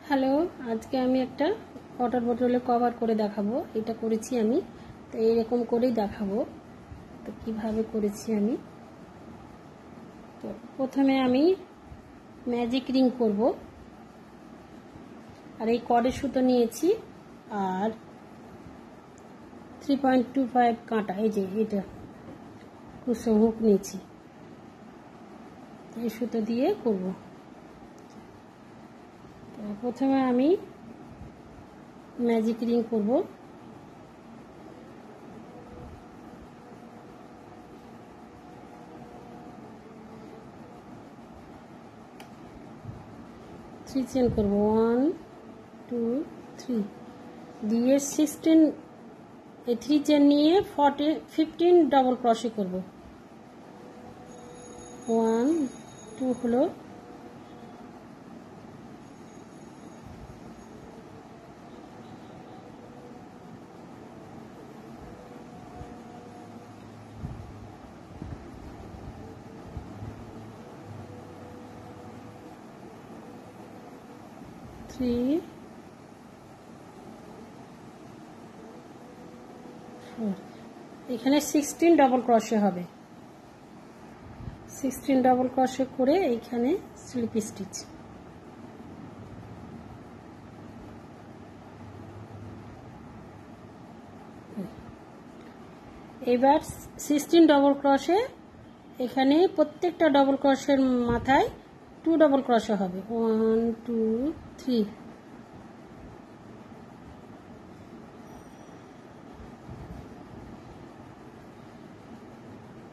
Hello, আজকে আমি একটা ওয়াটার বোতলে কভার করে দেখাবো। এটা করেছি আমি, তো এইরকম করেই দেখাবো। তো কিভাবে করেছি আমি, তো প্রথমে আমি ম্যাজিক রিং করব। আর এই কর্ডের সুতো নিয়েছি আর 3.25 কাঁটা, এই যে এটা কুসুম হুক নিয়েছি, এই সুতো দিয়ে করব। তো প্রথমে আমি ম্যাজিক রিং করব। থ্রি চেন করব, 1 2 3 দিয়ে 16, এই 3 চেন নিয়ে 15 ডাবল ক্রোশে করব। 1 2 হলো, 3 4, এখানে 16 ডাবল ক্রোশে হবে। 16 ডাবল ক্রোশে করে এইখানে স্লিপ স্টিচ। এবার 16 ডাবল ক্রোশে এখানে প্রত্যেকটা ডাবল ক্রোশের মাথায় 2 ডাবল ক্রোশে হবে। 1 2 3,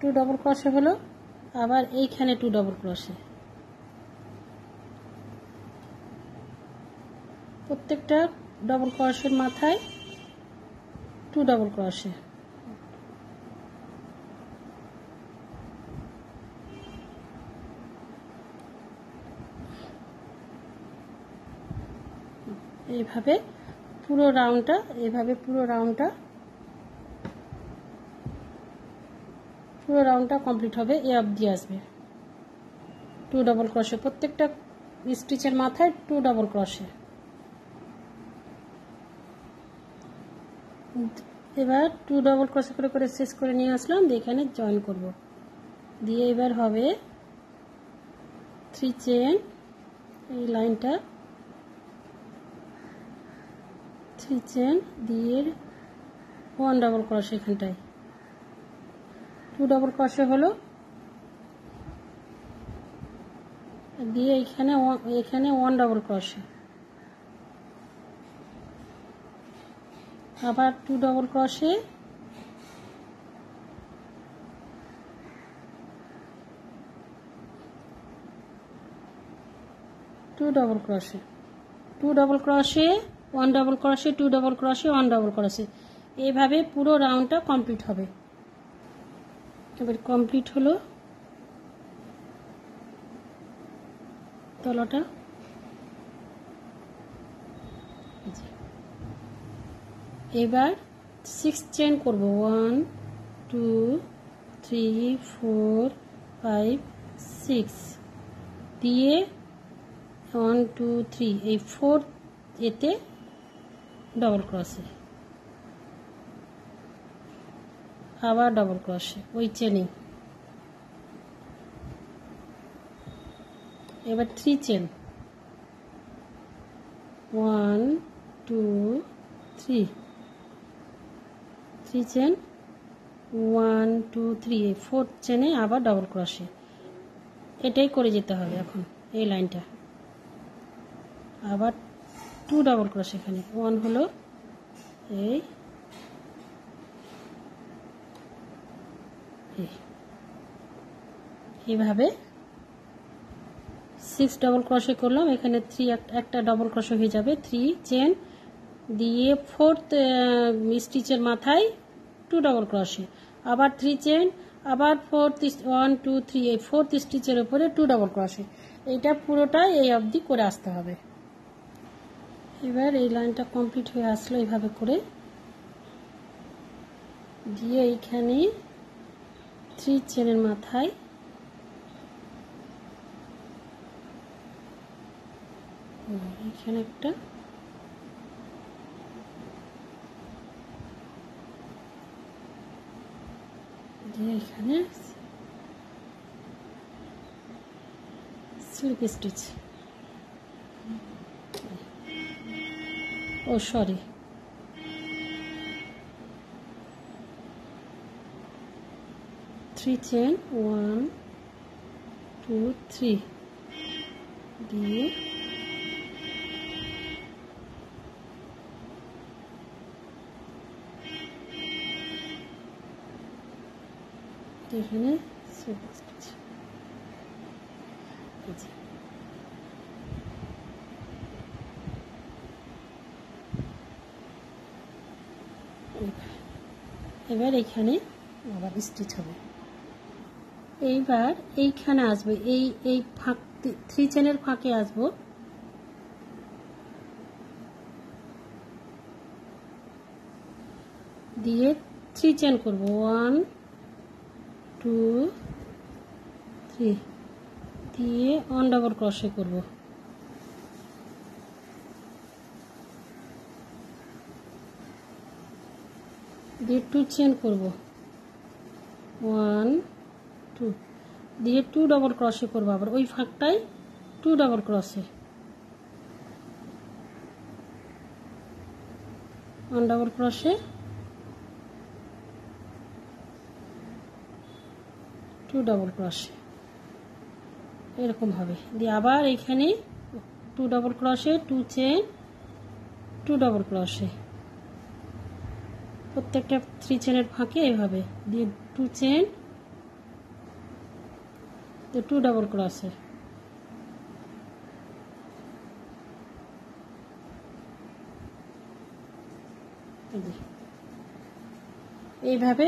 টু ডাবল ক্রোশে হলো। আবার এইখানে 2 ডাবল ক্রোশে, প্রত্যেকটা ডাবল ক্রোশের মাথায় 2 ডাবল ক্রোশে। এইভাবে পুরো রাউন্ডটা কমপ্লিট হবে। এ অবধি আসবে 2 ডাবল ক্রোশে, প্রত্যেকটা স্টিচের মাথায় 2 ডাবল ক্রোশে। এবার 2 ডাবল ক্রোশে করে করে শেষ করে নিয়ে আসলাম, দিয়ে এখানে জয়েন করব। দিয়ে এবার হবে 3 চেন, এই লাইনটা 3 চেন দিয়ে 1 ডাবল ক্রোশে, এখানটায় 2 ডাবল ক্রোশে হলো। দিয়ে এখানে 1 ডাবল ক্রোশে, আবার 2 double crochet, two double crochet, 2 double crochet, 1 double crochet, 2 double crochet, 1 double crochet. এইভাবে পুরো রাউন্ডটা কমপ্লিট হবে। এবার কমপ্লিট হলো তলাটা। এবার 6 চেন করব, 1 2 3 4 5 6 দিয়ে 1 2 3, এই 4 এতে ডাবল ক্রোশে, আবার ডাবল ক্রোশে ওই চেনে। এবার 3 চেন, 1 2 3, 3 চেন 1 2 3, এই 4 চেনে আবার ডাবল ক্রোশে। এটাই করে যেতে হবে এখন এই লাইনটা। আবার 2 ডাবল ক্রোশে, এখানে 1 হলো, এইভাবে 6 ডাবল ক্রোশে করলাম। এখানে 3 একটা ডাবল ক্রোশে হয়ে যাবে। 3 চেন দিয়ে 4th স্টিচের মাথায় 2 ডাবল ক্রোশে, আবার 3 চেন, আবার 4th 1 2 3, এই 4th স্টিচের উপরে 2 ডাবল ক্রোশে। এইটা পুরোটাই এই অবধি করে আসতে হবে। এবার এই লাইনটা কমপ্লিট হয়ে আসলো এইভাবে করে। দিয়ে এইখানে 3 চেনের মাথায় এখানে একটা দিয়ে এখানে স্লিপ স্টিচ, ও সরি, থ্রি চেন 1 2 3 দিয়ে এখানে স্লিপ স্টিচ, এবার এখানে আবার স্টিচ হবে। এইবার এইখানে আসবে, এই ফাঁক, 3 চেনের ফাঁকে আসবো, দিয়ে 3 চেন করব, 1 2 3 দিয়ে 1 ডাবল ক্রোশে করব, দিয়ে 2 চেন করব, 1 2 দিয়ে 2 ডাবল ক্রোশে করব, আবার ওই ফাঁকটাই 2 double crochet, 1 double crochet 2 double crochet, এরকম হবে। দিয়ে আবার এখানে 2 double crochet, 2 chain, 2 double crochet, প্রত্যেকটা 3 চেনের ফাঁকে এইভাবে দিয়ে 2 চেন, 2 ডাবল ক্রোশে, এইভাবে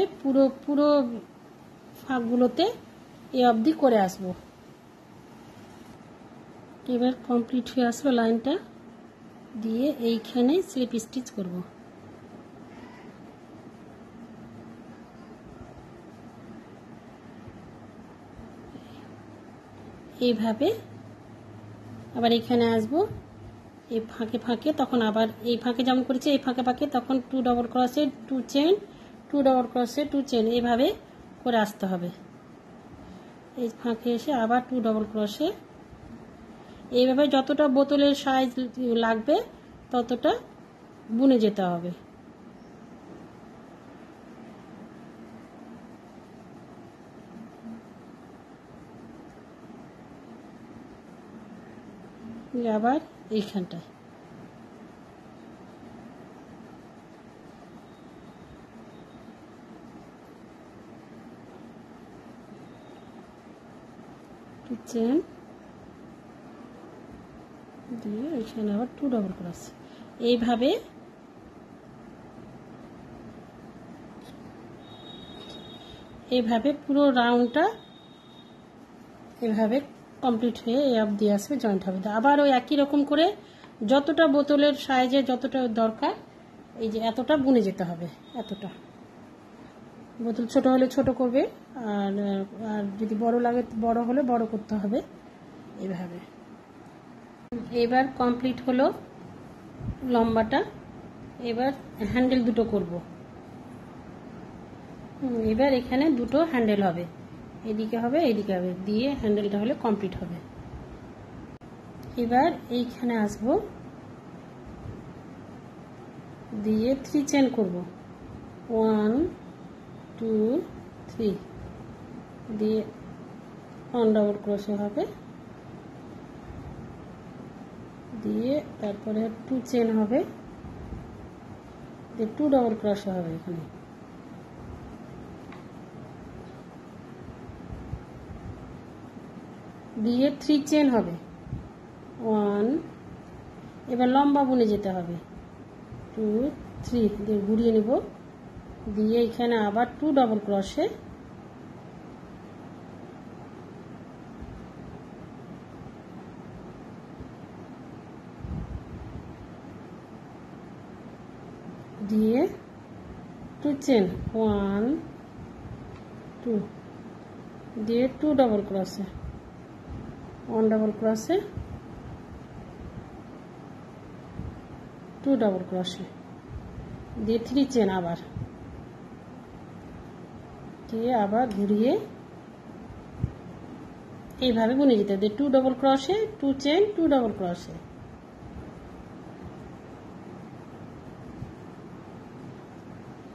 পুরো ফাঁকগুলোতে এই অবধি করে আসবো। এবার কমপ্লিট হয়ে আসলো লাইনটা, দিয়ে এইখানে স্লিপ স্টিচ করব। এইভাবে আবার এখানে আসবো, এই ফাঁকে ফাঁকে, তখন আবার এই ফাঁকে যেমন করেছি এই ফাঁকে ফাঁকে তখন 2 double crochet, 2 chain, 2 double crochet, 2 chain, এইভাবে করে আসতে হবে। এই ফাঁকে এসে আবার 2 ডাবল ক্রোশে, এইভাবে যতটা বোতলের সাইজ লাগবে ততটা বুনে যেতে হবে। আবার এইখানটায় চেন দিয়ে এখানে আবার 2 ডাবল ক্রোশ, এইভাবে পুরো রাউন্ডটা এভাবে কমপ্লিট হয়ে এই অবধি আসবে, জয়েন্ট হবে। আবার ওই একই রকম করে যতটা বোতলের সাইজে যতটা দরকার, এই যে এতটা বুনে যেতে হবে, এতটা। বোতল ছোট হলে ছোট করবে, আর যদি বড় লাগে বড় হলে বড় করতে হবে, এইভাবে। এবার কমপ্লিট হলো লম্বাটা, এবার হ্যান্ডেল দুটো করব। এবার এখানে দুটো হ্যান্ডেল হবে, এদিকে হবে এইদিকে হবে, দিয়ে হ্যান্ডেলটা হলে কমপ্লিট হবে। এবার এইখানে আসব, দিয়ে 3 চেন করব, 1 2 3 দিয়ে 1 ডাবল ক্রোশে হবে, দিয়ে তারপরে 2 চেন হবে, দিয়ে 2 ডাবল ক্রোশে হবে, এখানে দিয়ে 3 চেন হবে, 1, এবার লম্বা বুনে যেতে হবে, 2 3 দিয়ে ঘুরিয়ে নেব, দিয়ে এখানে আবার 2 ডাবল ক্রোশে, দিয়ে 2 চেন, 1 2 দিয়ে 2 double crochet, 1 double crochet, two double crochet দিয়ে 3 চেন আবার দিয়ে আবার ঘুরিয়ে এইভাবে বুনে যেতে হবে। 2 double crochet 2 chain 2 double crochet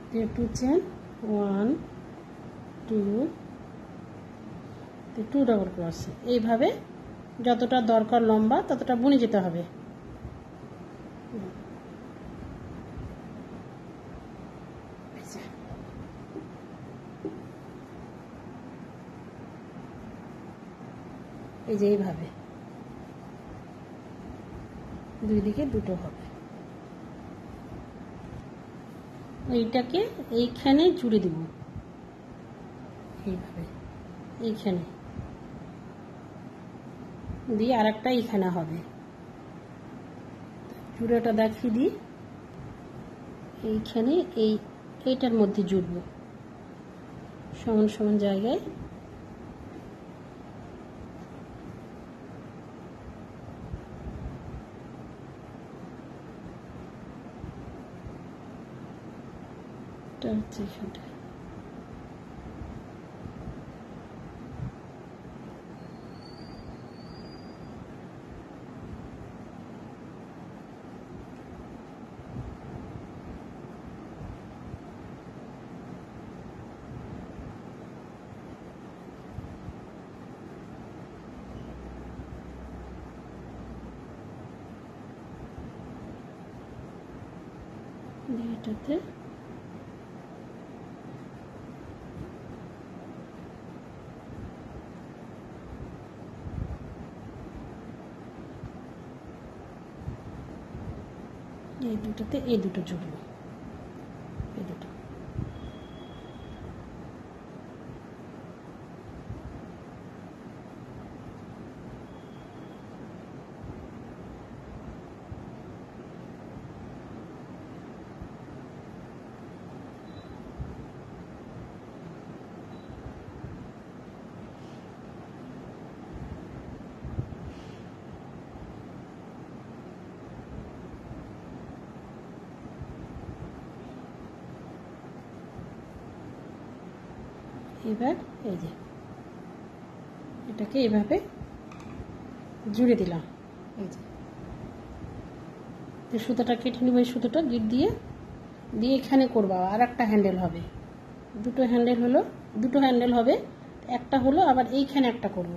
দিয়ে 2 চেন 1 2 2 ডবল ক্রোশে এইভাবে যতটা দরকার লম্বা ততটা বুনে যেতে হবে। এই যে এইভাবে দুই দিকে দুটো হবে। এইটাকে এইখানে জুড়ে দিব, এইভাবে এইখানে দিয়ে আর একটা এইখানে হবে। জুড়েটা দেখিয়ে দিই, এইখানে এইটার মধ্যে জুড়বো সমান সমান জায়গায়। এখানটা এটাতে এই দুটোতে এই দুটো জুড়বো, এই দুটো এবার এই যে এটাকে এইভাবে জুড়ে দিলাম। এই যে সুতোটা কেটে নেব, এই সুতোটা গিট দিয়ে দিয়ে এখানে করবো আর একটা হ্যান্ডেল হবে, দুটো হ্যান্ডেল হলো, দুটো হ্যান্ডেল হবে, একটা হলো আবার এইখানে একটা করব।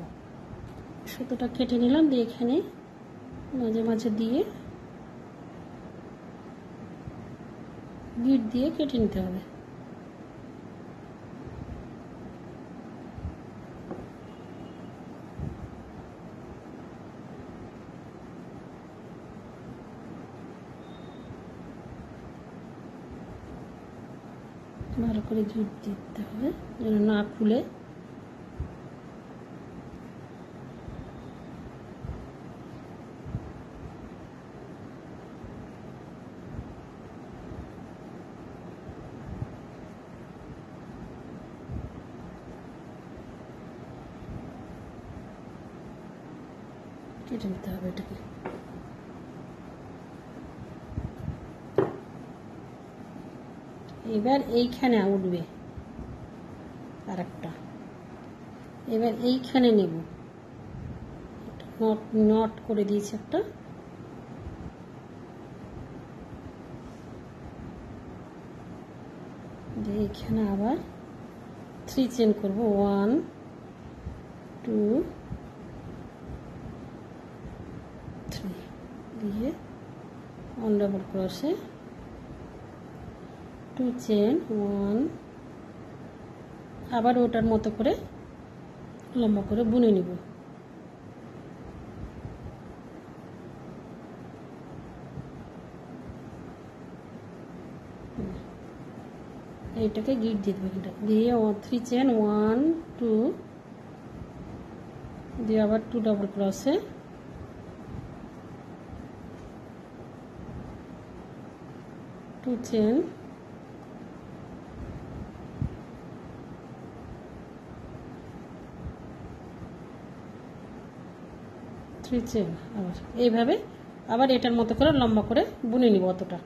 সুতোটা কেটে নিলাম, দিয়ে এখানে মাঝে মাঝে দিয়ে গিট দিয়ে কেটে নিতে হবে। ভালো করে জুট দিতে হবে যেন না খুলে। কেটে নিতে হবে এটাকে। এবার এইখানে উঠবে আর একটা, এবার এইখানে নেব, নট করে দিয়েছি একটা, এইখানে আবার 3 চেন করব, 1 2 3 দিয়ে 1 ডাবল ক্রোশে 2 চেন 1, আবার ওটার মতো করে লম্বা করে বুনে নিব। এইটাকে গিট দিয়ে দেবো, এটা দিয়ে 3 চেন 1 2 দিয়ে আবার 2 ডাবল ক্রোশে 2 চেন 3 চেন, আবার এইভাবে আবার এটার মতো করে লম্বা করে বুনে নিব অতটা।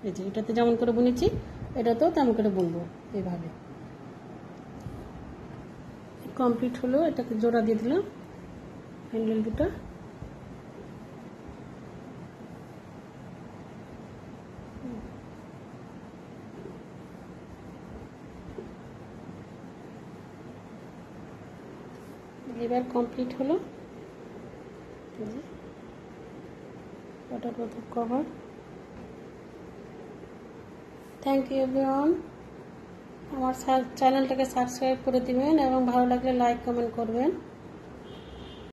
এই যে এটাতে যেমন করে বুনেছি এটাতেও তেমন করে বুনবো এইভাবে। কমপ্লিট হলো, এটাকে জোড়া দিয়ে দিলাম হ্যান্ডেল দুটো। এবার কমপ্লিট হলো waterproof cover. Thank you everyone. আমার চ্যানেলটাকে সাবস্ক্রাইব করে দিবেন এবং ভালো লাগলে লাইক কমেন্ট করবেন।